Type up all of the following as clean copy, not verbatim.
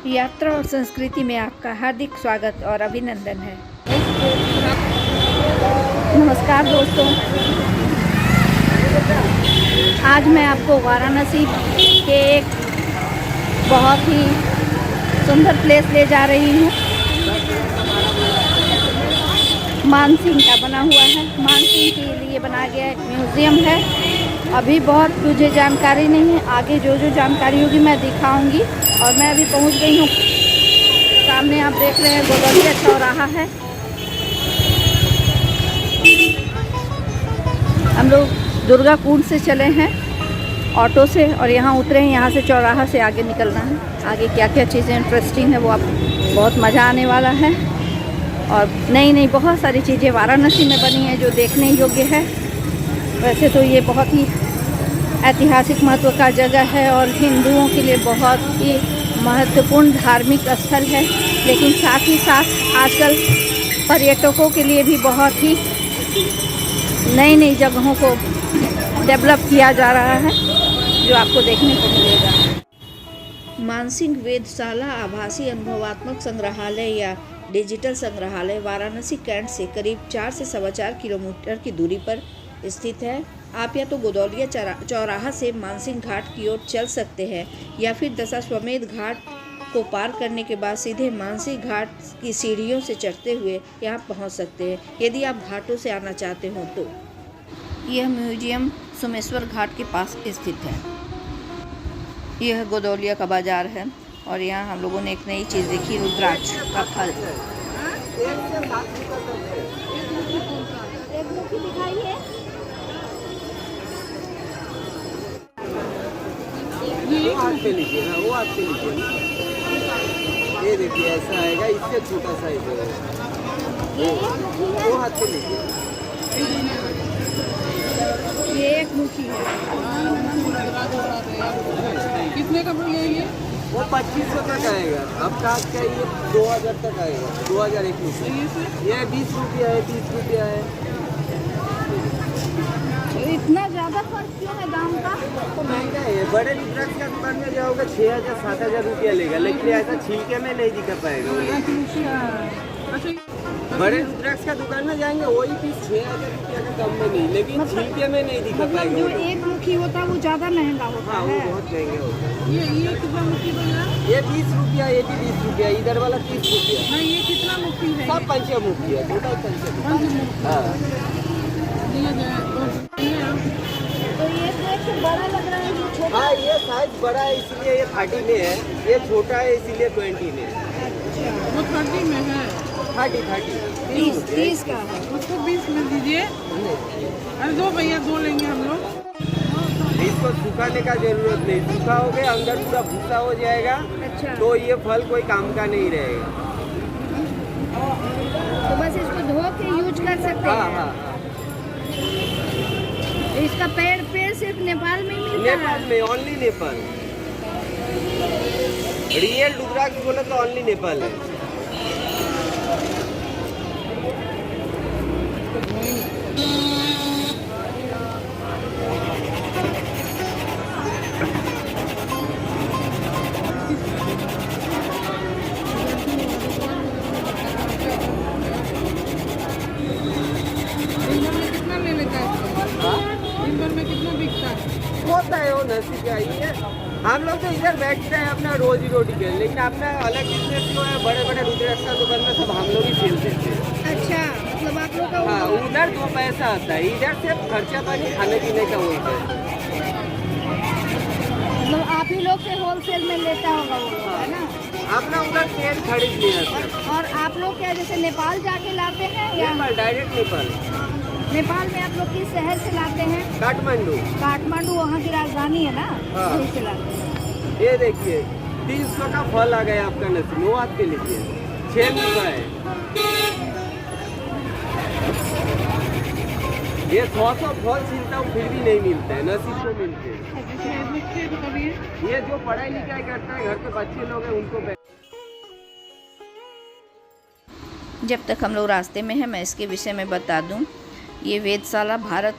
यात्रा और संस्कृति में आपका हार्दिक स्वागत और अभिनंदन है। नमस्कार दोस्तों, आज मैं आपको वाराणसी के एक बहुत ही सुंदर प्लेस ले जा रही हूँ। मानसिंह का बना हुआ है, मानसिंह के लिए बनाया गया म्यूज़ियम है। अभी बहुत मुझे जानकारी नहीं है, आगे जो जानकारी होगी मैं दिखाऊंगी। और मैं अभी पहुंच गई हूँ, सामने आप देख रहे हैं गोदौलिया चौराहा है। हम लोग दुर्गा कुंड से चले हैं ऑटो से और यहाँ उतरे हैं। यहाँ से चौराहा से आगे निकलना है। आगे क्या क्या चीज़ें इंटरेस्टिंग है वो आप बहुत मज़ा आने वाला है। और नई बहुत सारी चीज़ें वाराणसी में बनी हैं जो देखने योग्य है। वैसे तो ये बहुत ही ऐतिहासिक महत्व का जगह है और हिंदुओं के लिए बहुत ही महत्वपूर्ण धार्मिक स्थल है, लेकिन साथ ही साथ आजकल पर्यटकों के लिए भी बहुत ही नई जगहों को डेवलप किया जा रहा है जो आपको देखने को मिलेगा। मानसिंह वेधशाला आभासी अनुभवात्मक संग्रहालय या डिजिटल संग्रहालय वाराणसी कैंट से करीब 4 से 4.25 किलोमीटर की दूरी पर स्थित है। आप या तो गोदौलिया चौराहा से मानसिंह घाट की ओर चल सकते हैं या फिर दशाश्वमेध घाट को पार करने के बाद सीधे मानसिंह घाट की सीढ़ियों से चढ़ते हुए यहाँ पहुँच सकते हैं यदि आप घाटों से आना चाहते हो तो। यह म्यूजियम सोमेश्वर घाट के पास स्थित है। यह गोदौलिया का बाजार है और यहाँ हम लोगों ने एक नई चीज़ देखी, रुद्राक्ष का फल। वो हाथ पे लीजिए ना, वो हाथ पे लीजिए ना। ये देखिए ऐसा आएगा, इससे छोटा साइज है। वो हाथ पे लीजिए। ये एक मुखी है। कितने का मिल ये? वो 2500 तक आएगा। अब काट का ये 2000 तक आएगा। 2001 में ये 20 रुपया है, 30 रुपया है। इतना ज़्यादा फर्क क्यों है दाम का? तो महंगा है। बड़े रुद्राक्ष का दुकान में जाओगे 6000-7000 रुपया लेगा, लेकिन ऐसा छिलके में नहीं दिखा पाएगा। बड़े रुद्राक्ष का दुकान में जाएंगे वही पीस 6000 रुपया का कम में नहीं, लेकिन छिलके में नहीं दिखा पाएगा। जो एक मुखी होता है वो ज़्यादा महंगा होता है। हाँ, वो बहुत महंगे होता है। ये कितना मुखी बना? ये 20 रुपया, ये भी 20 रुपया, इधर वाला 30 रुपया। हाँ, ये कितना मुखी है? सब पंचमुखी है, टोटल पंचमुखी। हाँ, तो ये तो बड़ा लग रहा है, ये छोटा। हाँ, ये साइज बड़ा है इसलिए ये 30 में है, ये छोटा है इसीलिए 20 में है। वो 30 में है। 30 का है। उसको 20 में दीजिए। अरे दो भैया, दो लेंगे हम लोग। इसको सुखाने का जरूरत नहीं, सूखा हो गया अंदर पूरा भूसा हो जाएगा। अच्छा। तो ये फल कोई काम का नहीं रहेगा। तो बस इसको धो के यूज कर सकते हाँ हैं। हाँ, तो इसका पेड़ सिर्फ नेपाल में ही मिलता है? नेपाल में, ओनली नेपाल। रियल रुद्राक्ष बोले तो ओनली नेपाल है। कितना ले लेता है? दिन भर में कितना बिकता है? होता है वो नसीब का ही है। हम लोग तो इधर बैठते हैं अपना रोजी रोटी के, लेकिन अपना अलग बिजनेस जो है बड़े रुद्राक्ष का दुकान में सब हम लोग ही सेल देते हैं। अच्छा, मतलब आप लोग का हाँ, उधर 2 पैसा आता है, इधर सिर्फ खर्चा पानी खाने पीने का वही पैसा। मतलब आप ही लोग से होलसेल में लेता होगा वो लोग, है ना? अपना उधर सेल खरीद लिया। और आप लोग क्या जैसे नेपाल जाके लाते हैं या नेपाल, डायरेक्ट नेपाल। नेपाल में आप लोग किस शहर से लाते हैं? काठमांडू। काठमांडू वहाँ की राजधानी है ना? हाँ। वहीं से लाते हैं। ये देखिए 300 का फल आ गया आपका नसीब। वो हाथ पे लीजिए, 6 रुपये है। ये 100 फल छीलता हूँ फिर भी नहीं मिलता है, नसीब को मिलते हैं। ये जो पढ़ाई लिखाई करता है, घर के बच्चे लोग हैं उनको। जब तक हम लोग रास्ते में हैं मैं इसके विषय में बता दूं। ये वेधशाला भारत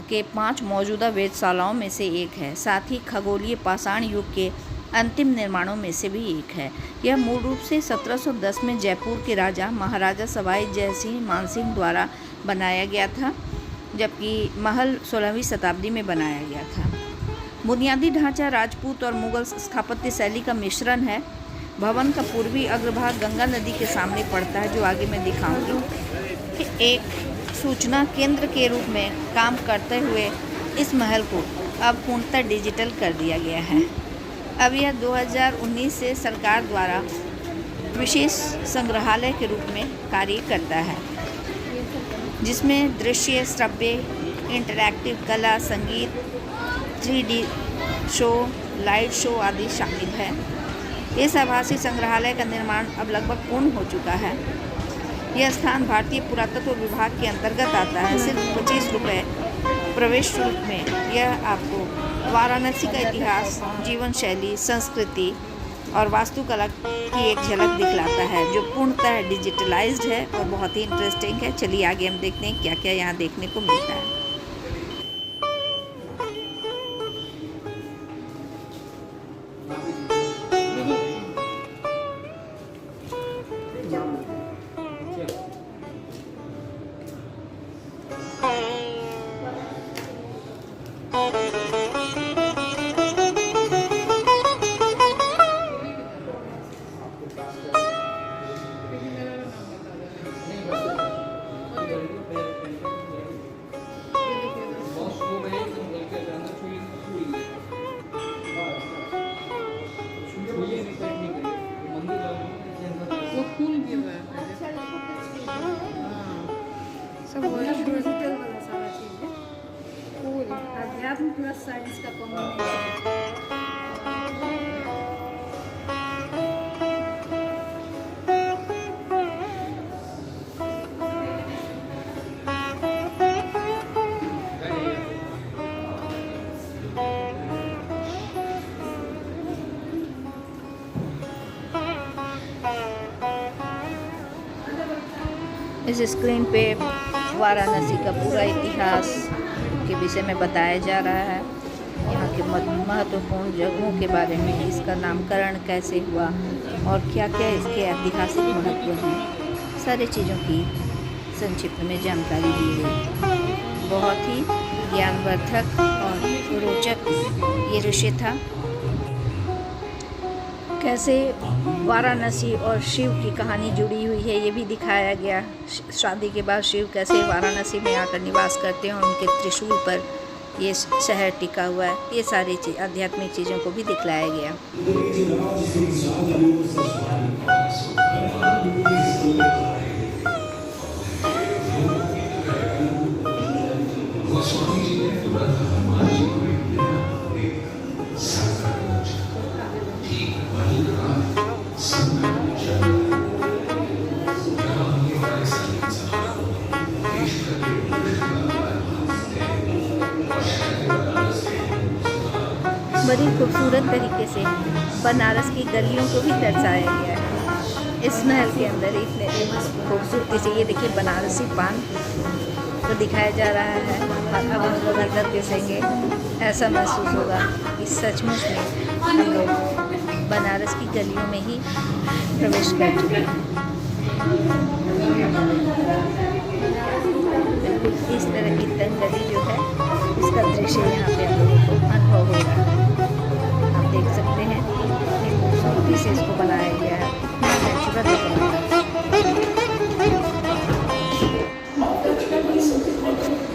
के 5 मौजूदा वेधशालाओं में से एक है। साथ ही खगोलीय पाषाण युग के अंतिम निर्माणों में से भी एक है। यह मूल रूप से 1710 में जयपुर के राजा महाराजा सवाई जयसिंह मानसिंह द्वारा बनाया गया था, जबकि महल 16वीं शताब्दी में बनाया गया था। बुनियादी ढांचा राजपूत और मुगल स्थापत्य शैली का मिश्रण है। भवन का पूर्वी अग्रभाग गंगा नदी के सामने पड़ता है, जो आगे मैं दिखाऊंगी। एक सूचना केंद्र के रूप में काम करते हुए इस महल को अब पूर्णतः डिजिटल कर दिया गया है। अब यह 2019 से सरकार द्वारा विशेष संग्रहालय के रूप में कार्य करता है, जिसमें दृश्य, श्रव्य, इंटरैक्टिव कला, संगीत, 3D शो, लाइट शो आदि शामिल है। इस आभासी संग्रहालय का निर्माण अब लगभग पूर्ण हो चुका है। यह स्थान भारतीय पुरातत्व विभाग के अंतर्गत आता है। सिर्फ 25 रुपये प्रवेश शुल्क में यह आपको वाराणसी का इतिहास, जीवन शैली, संस्कृति और वास्तुकला की एक झलक दिखलाता है, जो पूर्णतः डिजिटलाइज्ड है और बहुत ही इंटरेस्टिंग है। चलिए आगे हम देखते हैं क्या क्या यहाँ देखने को मिलता है। वो फूल गिर रहा है। सब डिजिटल वाला सारा चीज़ है। फूल, अध्यात्म प्लस साइंस का कॉम्बिनेशन। इस स्क्रीन पे वाराणसी का पूरा इतिहास के विषय में बताया जा रहा है। यहाँ के महत्वपूर्ण जगहों के बारे में, इसका नामकरण कैसे हुआ और क्या क्या इसके ऐतिहासिक महत्व हैं, सारी चीज़ों की संक्षिप्त में जानकारी दी गई। बहुत ही ज्ञानवर्धक और रोचक ये विषय था। कैसे वाराणसी और शिव की कहानी जुड़ी हुई है, ये भी दिखाया गया। शादी के बाद शिव कैसे वाराणसी में आकर निवास करते हैं और उनके त्रिशूल पर ये शहर टिका हुआ है। ये सारी आध्यात्मिक चीज़ों को भी दिखलाया गया। बड़ी खूबसूरत तरीके से बनारस की गलियों को भी दर्शाया गया है इस महल के अंदर। इतने खूबसूरती से ये देखिए बनारसी पान को दिखाया जा रहा है। अब हम लोग अंदर घुसेंगे, ऐसा महसूस होगा कि सचमुच में हम लोग बनारस की गलियों में ही प्रवेश कर चुके हैं। बिल्कुल इस तरह की तंग गली जो है, इसका दृश्य यहाँ पे हम लोगों को अनुभव होगा। आप देख सकते हैं कितनी खूबसूरती से इसको बनाया गया है, नेचुरल बनाया है।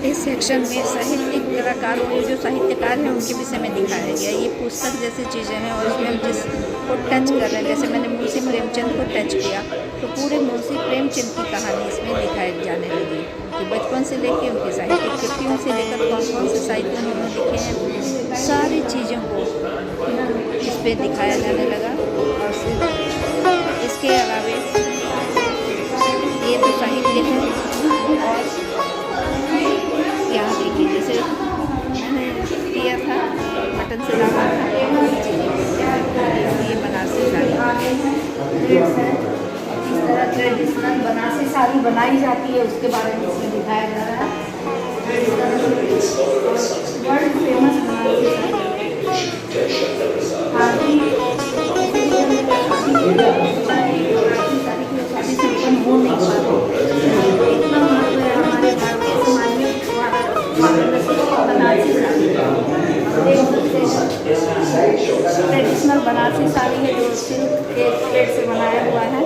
इस सेक्शन में साहित्यिक कलाकारों के जो साहित्यकार हैं उनके विषय में दिखाया गया। ये पुस्तक जैसी चीज़ें हैं और इसमें हम जिसको टच कर रहे हैं, जैसे मैंने मुंशी प्रेमचंद को टच किया तो पूरे मुंशी प्रेमचंद की कहानी इसमें दिखाई जाने लगी। उनके बचपन से लेकर उनकी साहित्यिक कृतियों से लेकर कौन कौन से साहित्य उन्होंने लिखे हैं, सारी चीज़ों को इस पर दिखाया जाने लगा। और इसके अलावा ये तो साहित्य है। और यहाँ देखिए जैसे मैंने किया था बटन से लगा था, ये बनारसी साड़ी इस तरह ट्रेडिशनल बनारसी साड़ी बनाई जाती है, उसके बारे में इसमें दिखाया जा रहा है। World famous Banarasi sari traditional Banarasi sari है जो सिल्क के थ्रेड से बनाया हुआ है।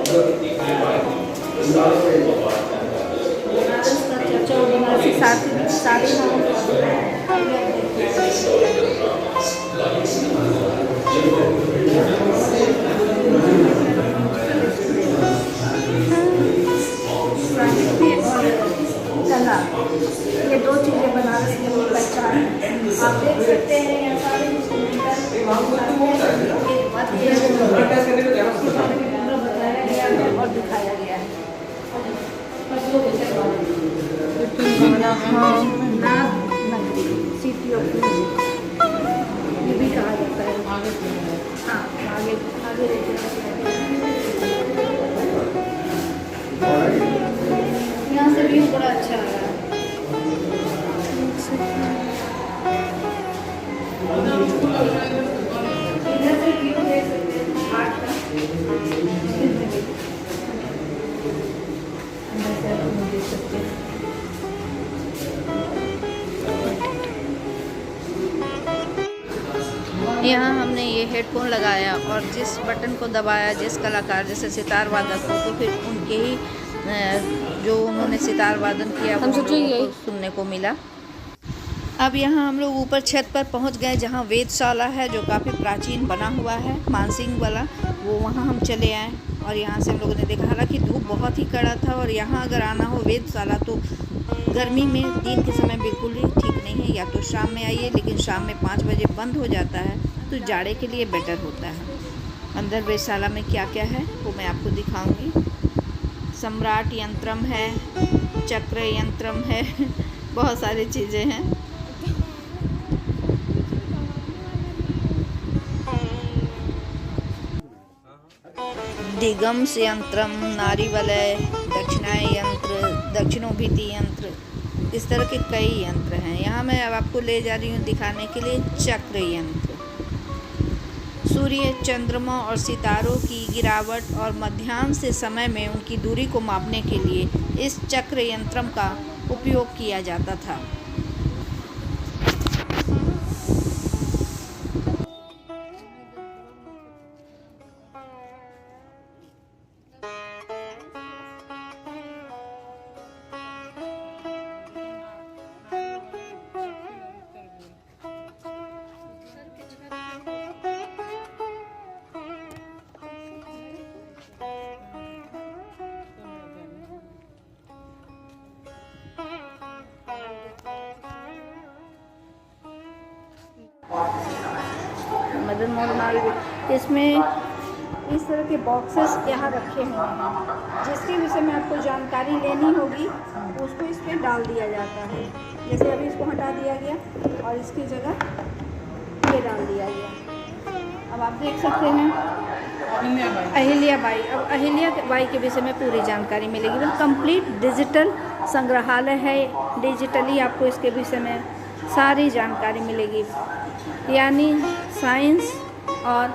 बनारस का चर्चा बनारसी साड़ी कला, ये दो चीज़ें बनारस में बहुत अच्छा है। आप देख सकते हैं यहाँ सारे बताया गया है और दिखाया गया है। सिटी ऑफ ये भी कहा जाता है। हाँ, आगे आगे यहाँ से व्यू बड़ा अच्छा आ रहा है। इधर से व्यू देख सकते हैं घाट का। अंदर से आप देख सकते हैं। यहाँ हमने ये हेडफोन लगाया और जिस बटन को दबाया, जिस कलाकार जैसे सितार वादक को, तो फिर उनके ही जो उन्होंने सितार वादन किया वो को सुनने को मिला। अब यहाँ हम लोग ऊपर छत पर पहुँच गए जहाँ वेधशाला है जो काफ़ी प्राचीन बना हुआ है, मानसिंह वाला, वो वहाँ हम चले आए और यहाँ से हम लोगों ने देखा। हालांकि धूप बहुत ही कड़ा था और यहाँ अगर आना हो वेधशाला तो गर्मी में दिन के समय बिल्कुल ही ठीक नहीं है। या तो शाम में आइए, लेकिन शाम में 5 बजे बंद हो जाता है तो जाड़े के लिए बेटर होता है। अंदर वेधशाला में क्या क्या है वो मैं आपको दिखाऊंगी। सम्राट यंत्रम है, चक्र यंत्रम है, बहुत सारी चीज़ें हैं। दिगम्स यंत्रम, नारीवलय, दक्षिणाय यंत्र, दक्षिणोभिति यंत्र, इस तरह के कई यंत्र हैं। यहाँ मैं अब आपको ले जा रही हूँ दिखाने के लिए चक्र यंत्र। सूर्य, चंद्रमा और सितारों की गिरावट और मध्याह्न से समय में उनकी दूरी को मापने के लिए इस चक्र यंत्रम का उपयोग किया जाता था। मदन मोहन मालवीय, इसमें इस तरह के बॉक्सेस यहाँ रखे हुए हैं। जिसके विषय में आपको जानकारी लेनी होगी उसको इस पर डाल दिया जाता है। जैसे अभी इसको हटा दिया गया और इसकी जगह ये डाल दिया गया। अब आप देख सकते हैं अहिल्याबाई। अब अहिल्याबाई के विषय में पूरी जानकारी मिलेगी। वो कंप्लीट डिजिटल संग्रहालय है। डिजिटली आपको इसके विषय में सारी जानकारी मिलेगी, यानी साइंस और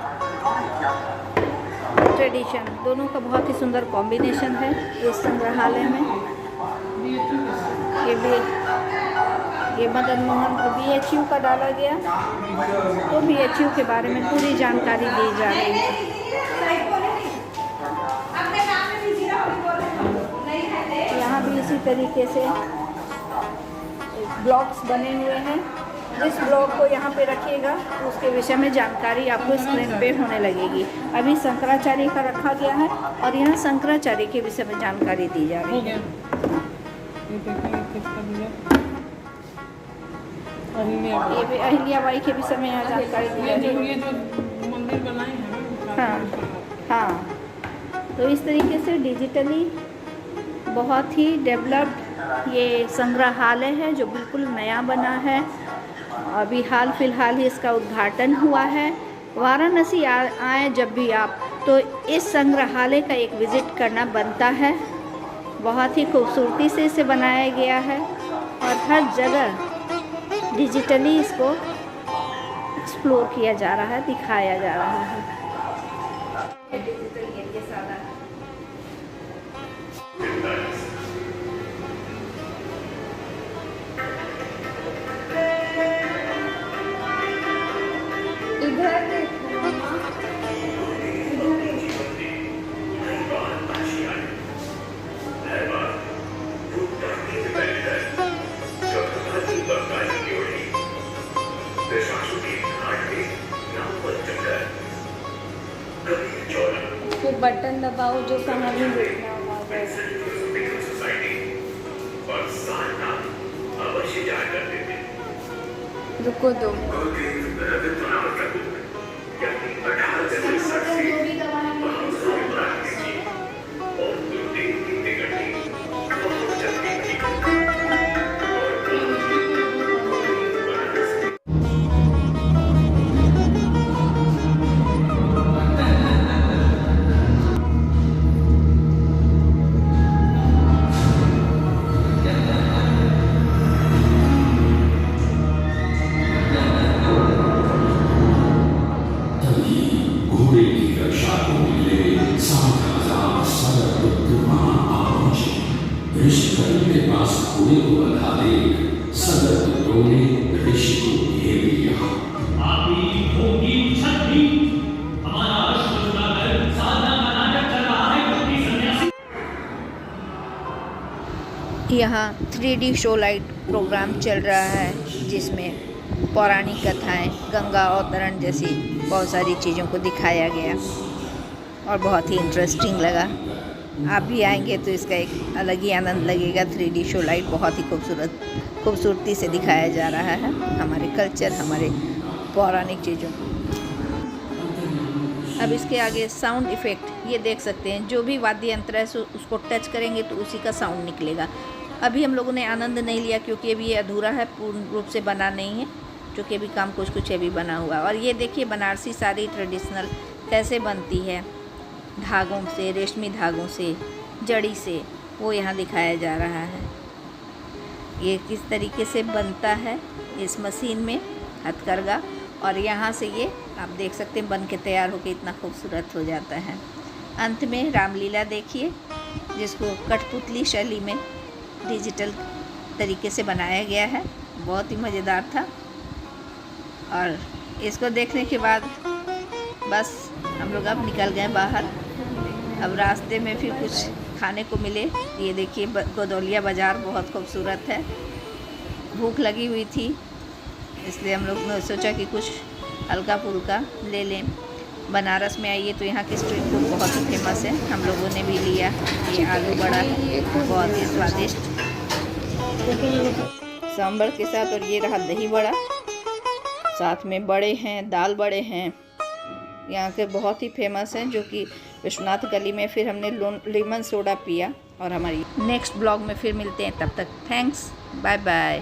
ट्रेडिशन दोनों का बहुत ही सुंदर कॉम्बिनेशन है इस संग्रहालय में। ये मदन मोहन BHU का डाला गया, तो BHU के बारे में पूरी जानकारी दी जा रही है। यहाँ भी इसी तरीके से ब्लॉक्स बने हुए हैं। जिस ब्लॉक को यहाँ पे रखिएगा उसके विषय में जानकारी आपको स्क्रीन पे होने लगेगी। अभी शंकराचार्य का रखा गया है और यहाँ शंकराचार्य के विषय में जानकारी दी जा रही है। ये भी अहिल्याबाई के विषय में यहाँ जानकारी दी जा रही है। ये जो मंदिर बनाए हैं, हाँ, तो इस तरीके से डिजिटली बहुत ही डेवलप्ड ये संग्रहालय है जो बिल्कुल नया बना है। अभी हाल फिलहाल ही इसका उद्घाटन हुआ है। वाराणसी आए जब भी आप तो इस संग्रहालय का एक विज़िट करना बनता है। बहुत ही खूबसूरती से इसे बनाया गया है और हर जगह डिजिटली इसको एक्सप्लोर किया जा रहा है, दिखाया जा रहा है। डिजिटल फिर बटन दबाओ जो कहानी देखना होगा बस। रुको दो। घोड़े की रक्षा को मिले 7,000 सरपुत्र वहां आ पहुंचे। ऋषिकल के पास घोड़े को बंधा देख सरपुत्रों ने ऋषि को घेर लिया। आपकी होगी छठी, हमारा अश्वत्थामा साधना का नाटक चल रहा है क्योंकि सन्यासी। यहाँ 3D शो लाइट प्रोग्राम चल रहा है जिसमें पौराणिक कथाएं, गंगा अवतरण जैसी बहुत सारी चीज़ों को दिखाया गया और बहुत ही इंटरेस्टिंग लगा। आप भी आएंगे तो इसका एक अलग ही आनंद लगेगा। 3D शो लाइट बहुत ही खूबसूरती से दिखाया जा रहा है हमारे कल्चर, हमारे पौराणिक चीज़ों को। अब इसके आगे साउंड इफ़ेक्ट ये देख सकते हैं, जो भी वाद्य यंत्र है उसको टच करेंगे तो उसी का साउंड निकलेगा। अभी हम लोगों ने आनंद नहीं लिया क्योंकि अभी ये अधूरा है, पूर्ण रूप से बना नहीं है, क्योंकि अभी काम कुछ कुछ अभी बना हुआ। और ये देखिए बनारसी साड़ी ट्रेडिशनल कैसे बनती है, धागों से, रेशमी धागों से, जड़ी से, वो यहाँ दिखाया जा रहा है। ये किस तरीके से बनता है इस मशीन में, हथकरघा, और यहाँ से ये आप देख सकते हैं बन के तैयार होकर इतना खूबसूरत हो जाता है। अंत में रामलीला देखिए, जिसको कठपुतली शैली में डिजिटल तरीके से बनाया गया है, बहुत ही मज़ेदार था। और इसको देखने के बाद बस हम लोग अब निकल गए बाहर। अब रास्ते में फिर कुछ खाने को मिले। ये देखिए गोदौलिया बाज़ार बहुत खूबसूरत है। भूख लगी हुई थी इसलिए हम लोग ने सोचा कि कुछ हल्का फुल्का ले लें। बनारस में आइए तो यहाँ की स्ट्रीट फूड बहुत ही फेमस है। हम लोगों ने भी लिया ये आलू बड़ा, बहुत ही स्वादिष्ट सांभर के साथ, और ये रहा दही बड़ा, साथ में बड़े हैं, दाल बड़े हैं, यहाँ के बहुत ही फेमस हैं, जो कि विश्वनाथ गली में। फिर हमने लेमन सोडा पिया। और हमारी नेक्स्ट ब्लॉग में फिर मिलते हैं, तब तक थैंक्स, बाय बाय।